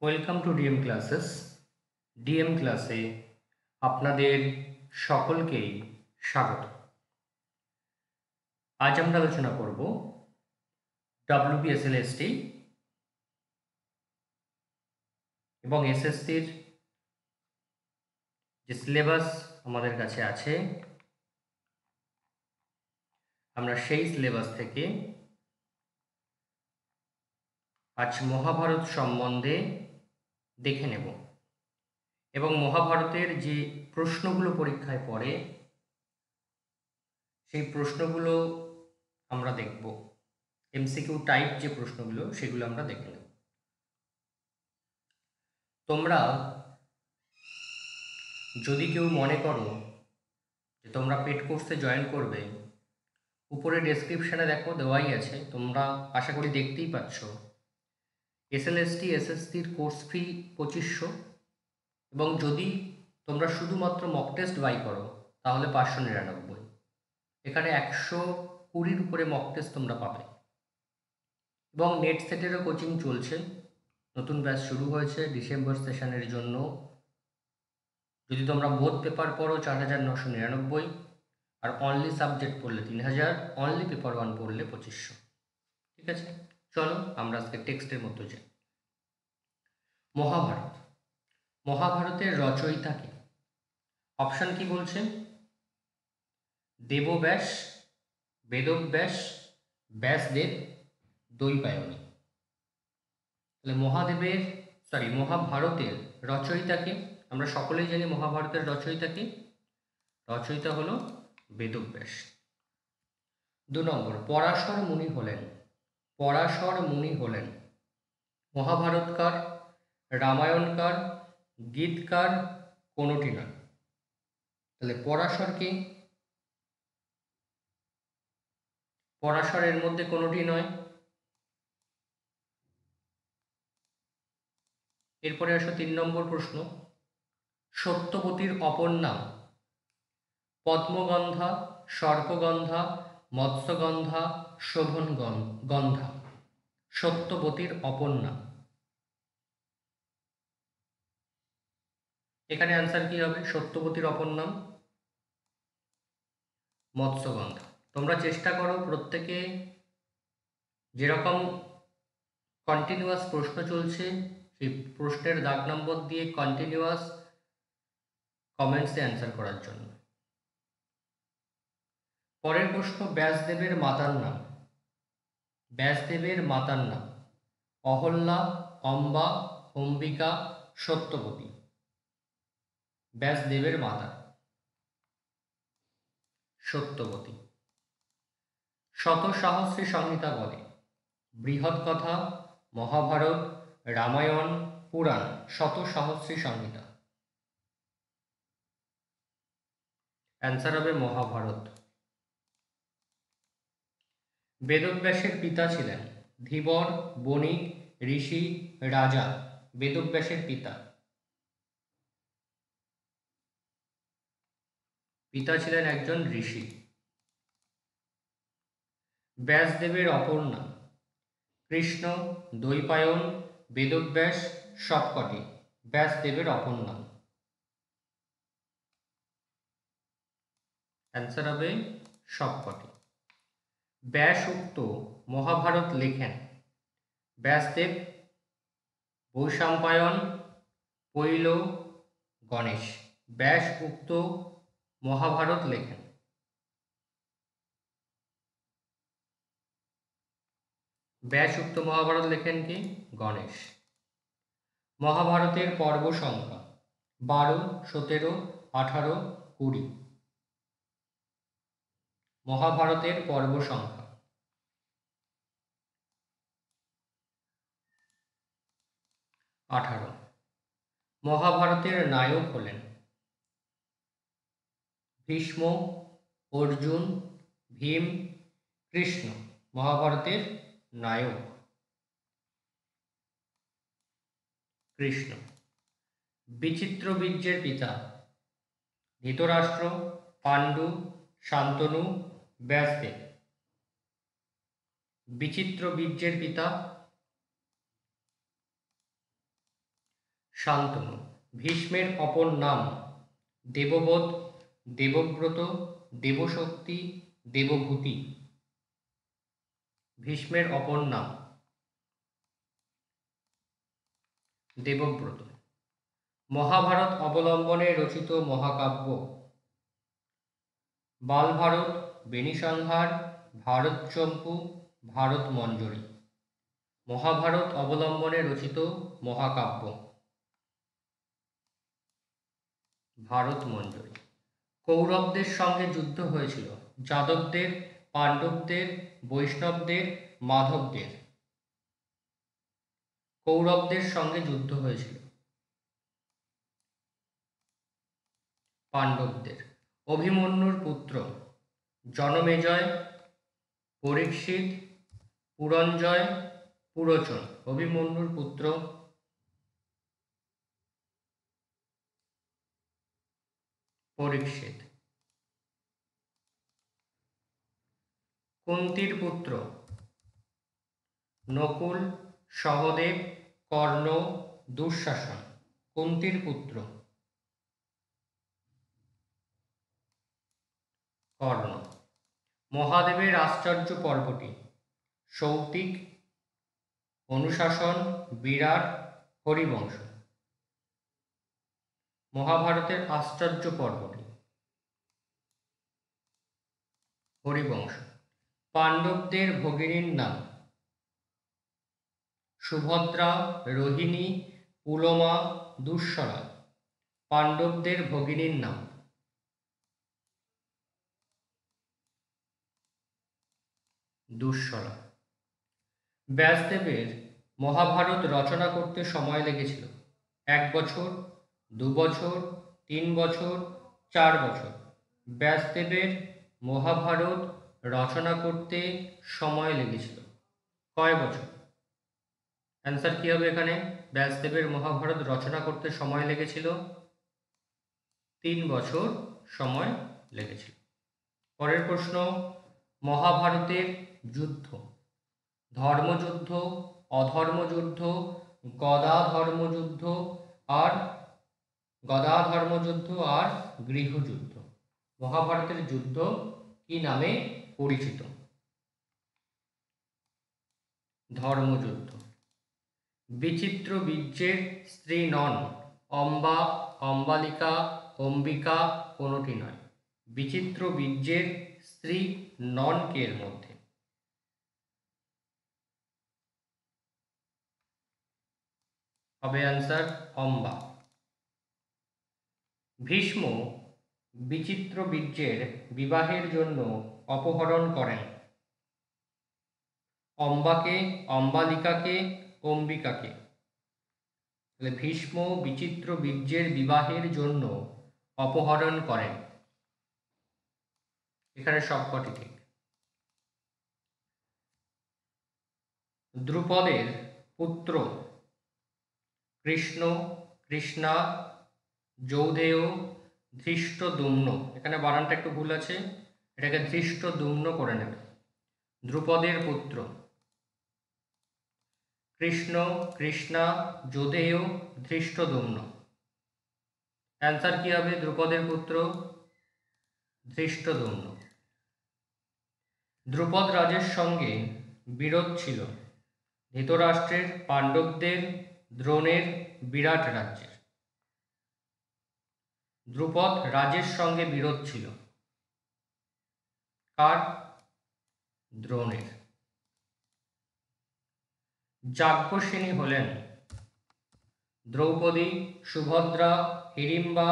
Welcome to DM classes. DM ক্লাসে আপনাদের সকলকেই স্বাগত। আজ আমরা আলোচনা করব WBSL-ST এবং এসএসসির যে সিলেবাস আমাদের কাছে আছে, আমরা সেই সিলেবাস থেকে আজ মহাভারত সম্বন্ধে দেখে নেব এবং মহাভারতের যে প্রশ্নগুলো পরীক্ষায় পড়ে সেই প্রশ্নগুলো আমরা দেখব। এমসিকিউ টাইপ যে প্রশ্নগুলো সেগুলো আমরা দেখে নেব। তোমরা যদি কেউ মনে করো যে তোমরা পেড কোর্সে জয়েন করবে, উপরে ডেসক্রিপশানে দেখো দেওয়াই আছে, তোমরা আশা করি দেখতেই পাচ্ছ। SL/ST SSCর কোর্স ফি 2500 এবং যদি তোমরা শুধুমাত্র মক টেস্ট বাই করো তাহলে 599। এখানে 120-র উপরে মক টেস্ট তোমরা পাবে এবং নেট সেটেরও কোচিং চলছে। নতুন ব্যাচ শুরু হয়েছে ডিসেম্বর সেশনের জন্য। যদি তোমরা বোথ পেপার পড়ো 4999, আর অনলি সাবজেক্ট পড়লে 3000, অনলি পেপার 1 পড়লে 2500। ঠিক আছে, চলো আমরা আজকে টেক্সটের মধ্যে যাই। মহাভারত। মহাভারতের রচয়িতা কে? অপশন কি বলছে? দেবব্যাস, বেদব্যাস, ব্যাসদেব, দ্বৈপায়নী। তাহলে মহাভারতের রচয়িতা কে? আমরা সকলেই জানি মহাভারতের রচয়িতা কে। রচয়িতা হলো বেদব্যাস। 2 নম্বর, পরাশর মুনি হলেন মহাভারতকার, রামায়ণকার, গীতকার, কোনটি নয়। তাহলে পরাশর কে? পরাশর এর মধ্যে কোনটি নয়। এরপরে আসো 3 নম্বর প্রশ্ন। সত্যবতীর অপর নাম? পদ্মগন্ধা, সর্পগন্ধা, মৎস্যগন্ধা, শোভনগন্ধা। সত্যবতীর অপর নাম। এখানে অ্যান্সার কি হবে? সত্যবতীর অপর নাম মৎস্যগন্ধা। তোমরা চেষ্টা করো প্রত্যেকে, যেরকম কন্টিনিউয়াস প্রশ্ন চলছে সেই প্রশ্নের দাগ নম্বর দিয়ে কন্টিনিউয়াস কমেন্টসে অ্যান্সার করার জন্য। পরের প্রশ্ন, ব্যাসদেবের মাতার নাম? ব্যাসদেবের মাতার নাম অহল্যা, অম্বা, অম্বিকা, সত্যবতী। ব্যাসদেবের মাতা সত্যবতী। শত সহস্রী সংহিতা বলে? বৃহৎ কথা, মহাভারত, রামায়ণ, পুরাণ। শত সহস্রী সংহিতা। অ্যান্সার হবে মহাভারত। বেদব্যাসের পিতা ছিলেন ধীবর, বণিক, ঋষি, রাজা। বেদব্যাসের পিতা ছিলেন একজন ঋষি। ব্যাসদেবের অপর নাম? কৃষ্ণ, দ্বৈপায়ন, বেদব্যাস, সবকটি। ব্যাসদেবের অপর নাম। অ্যান্সার হবে সবকটি। ব্যাস উক্ত মহাভারত লেখেন? ব্যাসদেব, বৈশাম্পায়ন, পৈল, গণেশ। ব্যাস উক্ত মহাভারত লেখেন? ব্যাস উক্ত মহাভারত লেখেন কি? গণেশ। মহাভারতের পর্ব সংখ্যা 12, 17, 18, 20। মহাভারতের পর্ব সংখ্যা 18। মহাভারতের নায়ক হলেন ভীষ্ম, অর্জুন, ভীম, কৃষ্ণ। মহাভারতের নায়ক কৃষ্ণ। বিচিত্র বীর্যের পিতা? ধৃতরাষ্ট্র, পাণ্ডু, শান্তনু, ব্যাসদেব। বিচিত্র বীর্যের পিতা শান্তনু। ভীষ্মের অপর নাম দেবব্রত, দেবব্রত, দেবশক্তি, দেবভূতি। ভীষ্মের অপর নাম দেবব্রত। মহাভারত অবলম্বনে রচিত মহাকাব্য বালভারত, বেণীসংহার, ভারতচম্পু, ভারতমঞ্জরি। মহাভারত অবলম্বনে রচিত মহাকাব্য ভারতমঞ্জরি। কৌরবদের সঙ্গে যুদ্ধ হয়েছিল যাদবদের, পাণ্ডবদের, বৈষ্ণবদের, মাধবদের। কৌরবদের সঙ্গে যুদ্ধ হয়েছিল পাণ্ডবদের। অভিমন্যুর পুত্র জনমেজয়, পরীক্ষিত, পুরঞ্জয়, পুরোচন। অভিমন্যুর পুত্র পরীক্ষিত। কুন্তির পুত্র নকুল, সহদেব, কর্ণ, দুঃশাসন। কুন্তির পুত্র কর্ণ। মহাদেবের আশ্চর্য পর্বটি সৌতিক, অনুশাসন, বিরাট, হরিবংশ। মহাভারতের আশ্চর্য পর্বটি হরিবংশ। পাণ্ডবদের ভগিনীর নাম সুভদ্রা, রোহিণী, পুলমা, দুঃসরা। পাণ্ডবদের ভগিনীর নাম দুঃসরা। ব্যাসদেবের মহাভারত রচনা করতে সময় লেগেছিল 1 বছর, 2 বছর, 3 বছর, 4 বছর। ব্যাসদেবের মহাভারত রচনা করতে সময় লেগেছিল কয় বছর? অ্যান্সার কি হবে এখানে? ব্যাসদেবের মহাভারত রচনা করতে সময় লেগেছিল 3 বছর সময় লেগেছিল। পরের প্রশ্ন, মহাভারতের যুদ্ধ ধর্মযুদ্ধ, অধর্মযুদ্ধ, গদাধর্মযুদ্ধ আর গৃহযুদ্ধ। মহাভারতের যুদ্ধ কি নামে পরিচিত? ধর্মযুদ্ধ। বিচিত্র বীর্যের স্ত্রী নন অম্বা, অম্বালিকা, অম্বিকা, কোনটি নয়। বিচিত্র বীর্যের স্ত্রী নন কে এর মধ্যে? হবে অ্যান্সার অম্বা। ভীষ্ম বিচিত্র বীর্যের বিবাহের জন্য অপহরণ করেন অম্বাকে, অম্বালিকাকে, অম্বিকাকে। তাহলে ভীষ্ম বিচিত্র বীর্যের বিবাহের জন্য অপহরণ করেন। এখানে সবকটি ঠিক। দ্রুপদের পুত্র কৃষ্ণ, কৃষ্ণা, যৌধেয়, ধৃষ্টদ্যুম্ন। এখানে বানানটা একটু ভুল আছে, এটাকে ধৃষ্টদ্যুম্ন করে নেবে। দ্রুপদের পুত্র কৃষ্ণ, কৃষ্ণা, যৌধেয়, ধৃষ্টদ্যুম্ন। অ্যান্সার কি হবে? দ্রুপদের পুত্র ধৃষ্টদ্যুম্ন। দ্রুপদ রাজের সঙ্গে বিরোধ ছিল ধৃতরাষ্ট্রের, পাণ্ডবদের, দ্রোণের, বিরাট রাজ্যের। দ্রুপদ রাজের সঙ্গে বিরোধ ছিল কার? দ্রোণের। যাজ্ঞসেনী হলেন দ্রৌপদী, সুভদ্রা, হিড়িম্বা,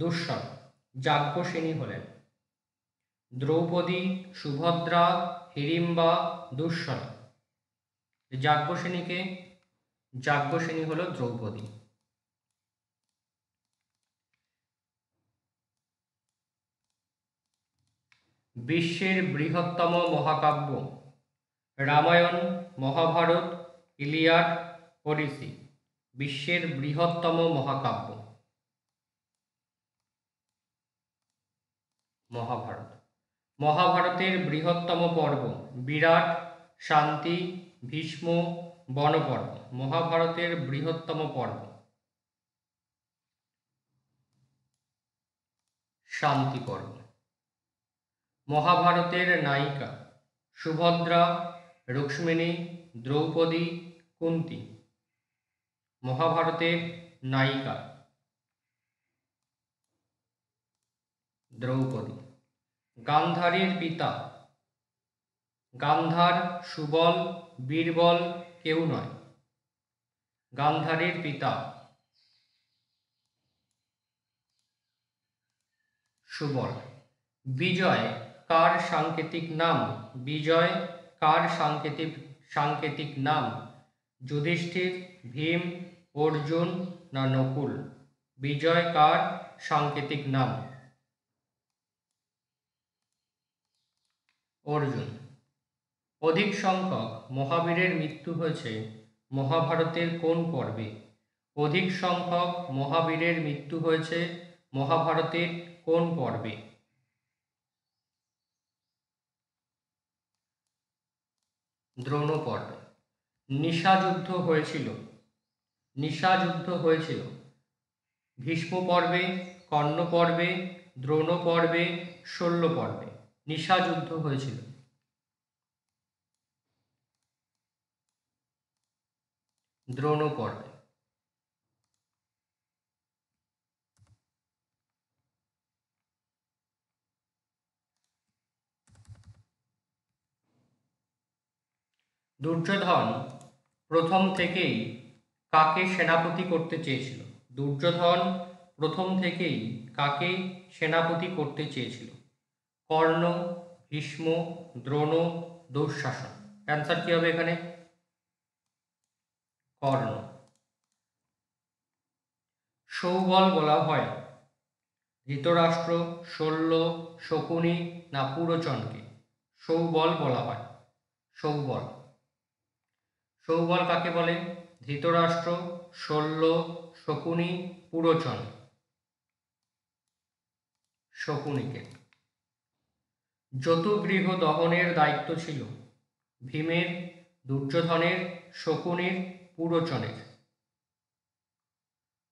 দুঃশলা। যাজ্ঞসেনী হলেন দ্রৌপদী, সুভদ্রা, হিড়িম্বা, দুঃশলা। যাজ্ঞসেনীকে? যাজ্ঞসেনী হল দ্রৌপদী। বিশ্বের বৃহত্তম মহাকাব্য রামায়ণ, মহাভারত, ইলিয়াড, ওডিসি। বিশ্বের বৃহত্তম মহাকাব্য মহাভারত। মহাভারতের বৃহত্তম পর্ব বিরাট, শান্তি, ভীষ্ম, বনপর্ব। মহাভারতের বৃহত্তম পর্ব শান্তি পর্ব। মহাভারতের নায়িকা সুভদ্রা, রুক্মিণী, দ্রৌপদী, কুন্তী। মহাভারতের নায়িকা দ্রৌপদী। গান্ধারীর পিতা গান্ধার, সুবল, বীরবল কেউ নয়। গান্ধারীর পিতা সুবল। বিজয় কার সাংকেতিক নাম? বিজয় কার সাংকেতিক নাম? যুধিষ্ঠির, ভীম, অর্জুন না নকুল? বিজয় কার সাংকেতিক নাম? অর্জুন। অধিক সংখ্যক মহাবীরের মৃত্যু হয়েছে মহাভারতের কোন পর্বে? অধিক সংখ্যক মহাবীরের মৃত্যু হয়েছে মহাভারতের কোন পর্বে? দ্রোণ পর্বে। নিশাযুদ্ধ হয়েছিল ভীষ্ম পর্বে, কর্ণ পর্বে, দ্রোণ পর্বে, শল্য পর্বে। নিশাযুদ্ধ হয়েছিল দ্রোণ পর্বে। দুর্যোধন প্রথম থেকেই কাকে সেনাপতি করতে চেয়েছিল? দুর্যোধন প্রথম থেকেই কাকে সেনাপতি করতে চেয়েছিল? কর্ণ, ভীষ্ম, দ্রোণ, দুঃশাসন। অ্যান্সার কি হবে এখানে? কর্ণ। সৌবল বলা হয় ধৃতরাষ্ট্র, শল্য, শকুনি না পুরোচনকে? সৌবল বলা হয়। সৌবল। সৌবল কাকে বলে? ধৃতরাষ্ট্র, শল্য, শকুনি, পুরোচন। শকুনিকে। যতুগৃহ দহনের দায়িত্ব ছিল ভীমের, দুর্যোধনের, শকুনির, পুরোচনের?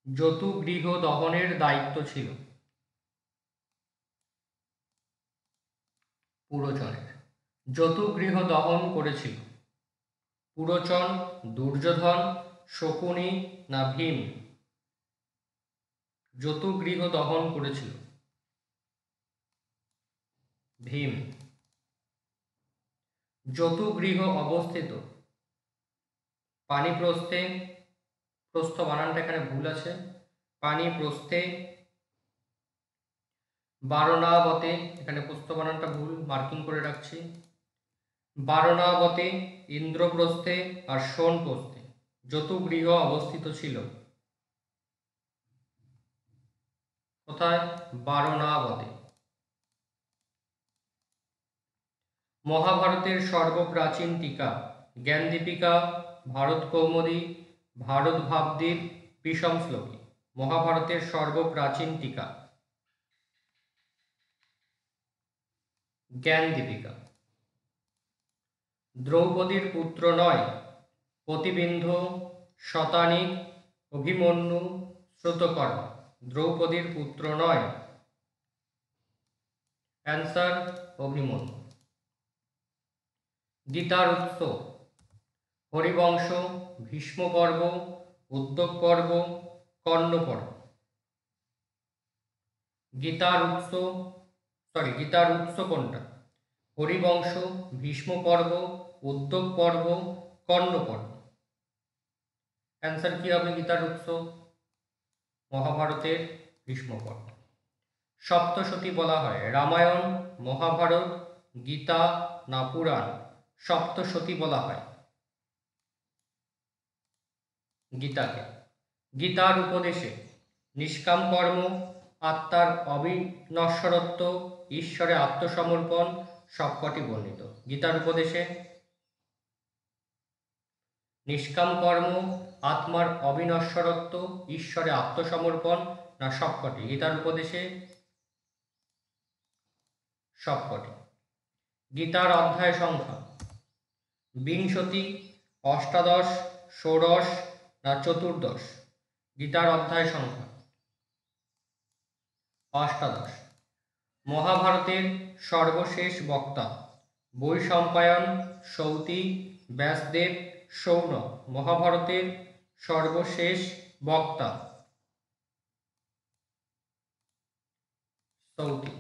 যতুগৃহ দহনের দায়িত্ব ছিল পুরোচনের। যতুগৃহ দহন করেছিল পুরোচন, দুর্যোধন, শকুনি না ভীম? যতুগৃহ দহন করেছিল ভীম। যতুগৃহ অবস্থিত পানিপ্রস্থে, প্রস্থ বানানটা এখানে ভুল আছে, পানিপ্রস্থে, বারণাবতে, এখানে প্রস্থ বানানটা ভুল, মার্কিং করে রাখছি, বারণাবতে, ইন্দ্রপ্রস্থে আর সোনপ্রস্থে যতুগৃহ অবস্থিত ছিল। কোথায়? বারণাবতে। মহাভারতের সর্বপ্রাচীন টিকা জ্ঞানদীপিকা, ভারত কৌমুদী, ভারত ভাবদীপ, বিষম শ্লোকী। মহাভারতের সর্বপ্রাচীন টিকা জ্ঞানদীপিকা। দ্রৌপদীর পুত্র নয় প্রতিবিন্ধ, শতানিক, অভিমন্যু, শ্রুতকর্মা। দ্রৌপদীর পুত্র নয়। অ্যান্সার অভিমন্যু। গীতার উৎস হরিবংশ, ভীষ্ম পর্ব, উদ্যোগ পর্ব, কর্ণ পর্ব। গীতার উৎস কোনটা? হরিবংশ, ভীষ্ম পর্ব, উদ্যোগ পর্ব, কর্ণ পর্ব। অ্যান্সার কি হবে গীতার উৎস? মহাভারতের ভীষ্ম পর্ব। সপ্তশতী বলা হয় রামায়ণ, মহাভারত, গীতা না পুরাণ? সপ্তশতী বলা হয় গীতাকে। গীতার উপদেশে নিষ্কাম কর্ম, আত্মার অবিনশ্বরত্ব, ঈশ্বরে আত্মসমর্পণ সবকটি বর্ণিত। গীতার উপদেশে নিষ্কাম কর্ম, আত্মার অবিনশ্বরত্ব, ঈশ্বরে আত্মসমর্পণ না সবকটি? গীতার উপদেশে সবকটি। গীতার অধ্যায় সংখ্যা 20, 18, 16 না 14? গীতার অধ্যায় সংখ্যা 18। মহাভারতের সর্বশেষ বক্তা। বই সম্পায়ন সৌতি, ব্যাসদেব, সৌনক। মহাভারতের সর্বশেষ বক্তা সৌতি।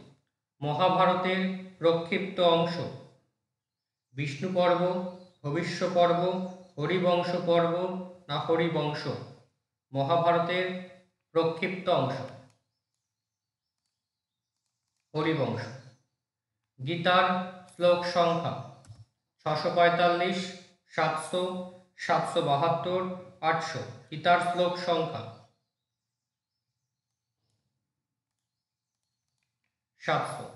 মহাভারতের প্রক্ষিপ্ত অংশ বিষ্ণু পর্ব, ভবিষ্য পর্ব, হরিবংশ পর্ব না হরিবংশ? মহাভারতের প্রক্ষিপ্ত অংশ হরিবংশ। গীতার শ্লোক সংখ্যা 645, 700, 772, 800। গীতার শ্লোক সংখ্যা 700।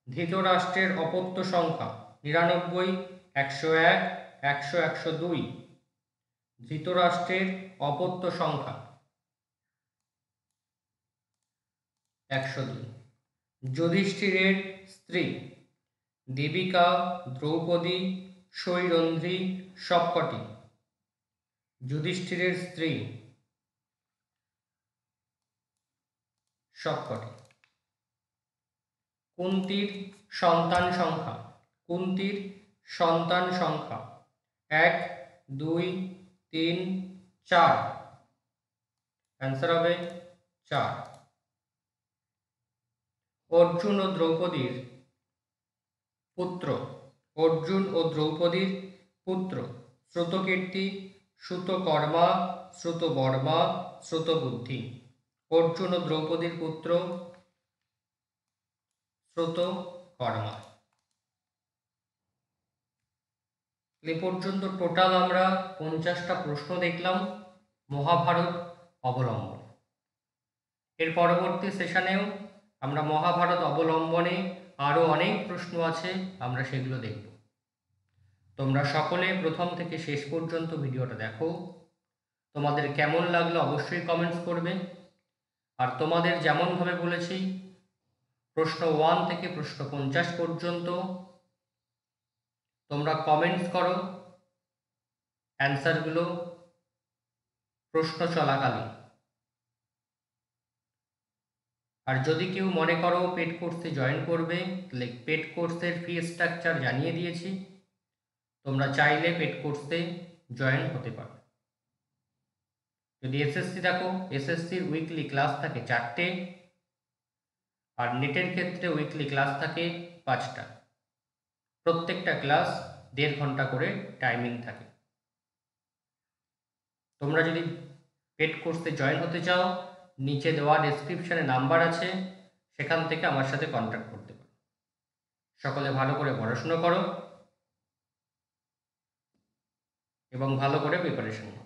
ধৃতরাষ্ট্রের অপত্য সংখ্যা 99, 101, 100, 102। ধৃতরাষ্ট্রের অপত্য সংখ্যা 102। যুধিষ্ঠিরের স্ত্রী দেবিকা, দ্রৌপদী, সৈরন্ধ্রী সবকটি। যুধিষ্ঠিরের স্ত্রী সবকটি। কুন্তির সন্তান সংখ্যা। কুন্তির সন্তান সংখ্যা 1, 2, 3, 4। অ্যান্সার হবে 4। অর্জুন ও দ্রৌপদীর পুত্র। অর্জুন ও দ্রৌপদীর পুত্র শ্রুতকীর্তি, শ্রুতকর্মা, শ্রুতবর্মা, শ্রুতবুদ্ধি। অর্জুন ও দ্রৌপদীর পুত্র শ্রুতকর্মা। এ পর্যন্ত টোটাল আমরা 50টা প্রশ্ন দেখলাম মহাভারত অবলম্বন। এর পরবর্তী সেশনেও আমরা মহাভারত অবলম্বনে আরও অনেক প্রশ্ন আছে, আমরা সেগুলো দেখব। তোমরা সকলে প্রথম থেকে শেষ পর্যন্ত ভিডিওটা দেখো। তোমাদের কেমন লাগলো অবশ্যই কমেন্টস করবে। আর তোমাদের যেমনভাবে বলেছি প্রশ্ন 1 থেকে প্রশ্ন 50 পর্যন্ত তোমরা কমেন্টস করো অ্যান্সারগুলো প্রশ্ন চলাকালীন। আর যদি কেউ মনে করো পেড কোর্সে জয়েন করবে, তাহলে পেড কোর্সের ফি স্ট্রাকচার জানিয়ে দিয়েছি, তোমরা চাইলে পেড কোর্সে জয়েন হতে পারো। যদি এসএসসি দেখো, এসএসসির উইকলি ক্লাস থাকে 4টে, আর নেটের ক্ষেত্রে উইকলি ক্লাস থাকে 5টা। প্রত্যেকটা ক্লাস 1.5 ঘন্টা করে টাইমিং থাকে। তোমরা যদি পেড কোর্সে জয়েন হতে চাও, নিচে দেওয়া ডেসক্রিপশনে নাম্বার আছে, সেখান থেকে আমার সাথে কন্ট্যাক্ট করতে পারো। সকলে ভালো করে পড়াশুনো করো এবং ভালো করে প্রিপারেশন নাও।